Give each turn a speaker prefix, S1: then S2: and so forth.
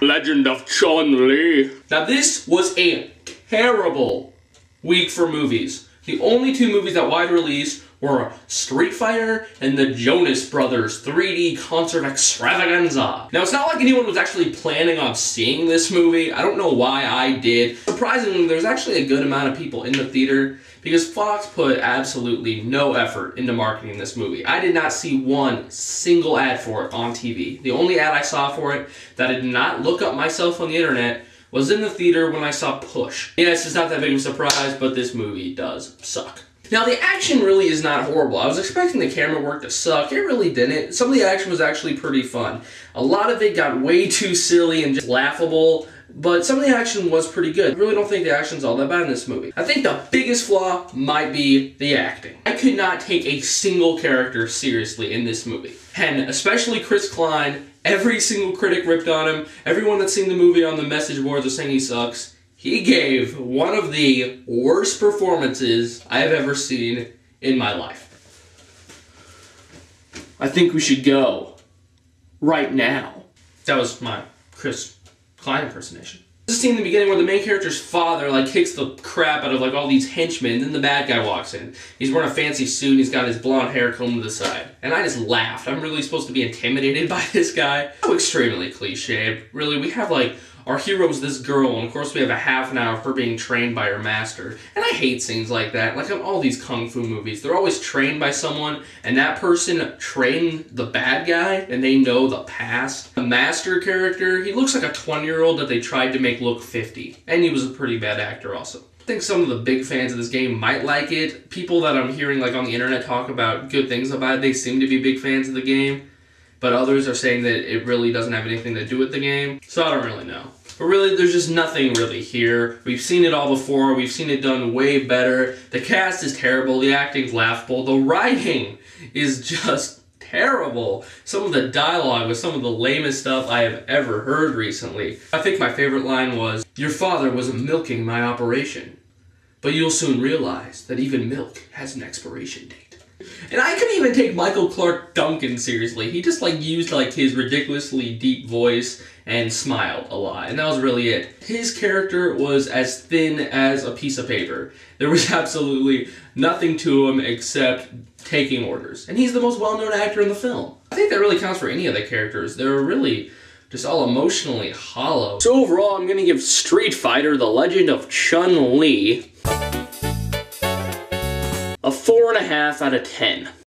S1: Legend of Chun-Li. Now this was a terrible week for movies. The only two movies that wide release were Street Fighter and the Jonas Brothers 3D Concert Extravaganza. Now, it's not like anyone was actually planning on seeing this movie. I don't know why I did. Surprisingly, there's actually a good amount of people in the theater because Fox put absolutely no effort into marketing this movie. I did not see one single ad for it on TV. The only ad I saw for it that I did not look up myself on the internet was in the theater when I saw Push. Yes, it's not that big of a surprise, but this movie does suck. Now, the action really is not horrible. I was expecting the camera work to suck. It really didn't. Some of the action was actually pretty fun. A lot of it got way too silly and just laughable, but some of the action was pretty good. I really don't think the action's all that bad in this movie. I think the biggest flaw might be the acting. I could not take a single character seriously in this movie. And especially Chris Klein, every single critic ripped on him. Everyone that's seen the movie on the message boards was saying he sucks. He gave one of the worst performances I have ever seen in my life. I think we should go right now. That was my Chris Klein impersonation. This is a scene in the beginning where the main character's father kicks the crap out of all these henchmen, and then the bad guy walks in. He's wearing a fancy suit, and he's got his blonde hair combed to the side. And I just laughed. I'm really supposed to be intimidated by this guy. So extremely cliche. Really, we have our hero's this girl, and of course we have a half an hour of her being trained by her master. And I hate scenes like that. Like in all these kung fu movies, they're always trained by someone, and that person trained the bad guy, and they know the past. The master character, he looks like a 20-year-old that they tried to make look 50. And he was a pretty bad actor also. I think some of the big fans of this game might like it. People that I'm hearing on the internet talk about good things about it, they seem to be big fans of the game. But others are saying that it really doesn't have anything to do with the game. So I don't really know. But really, there's just nothing really here. We've seen it all before. We've seen it done way better. The cast is terrible. The acting's laughable. The writing is just terrible. Some of the dialogue was some of the lamest stuff I have ever heard recently. I think my favorite line was, "Your father was milking my operation, but you'll soon realize that even milk has an expiration date." And I couldn't even take Michael Clarke Duncan seriously. He just used his ridiculously deep voice and smiled a lot, and that was really it. His character was as thin as a piece of paper. There was absolutely nothing to him except taking orders. And he's the most well-known actor in the film. I think that really counts for any of the characters. They're really just all emotionally hollow. So overall, I'm gonna give Street Fighter: The Legend of Chun-Li a 4.5 out of 10.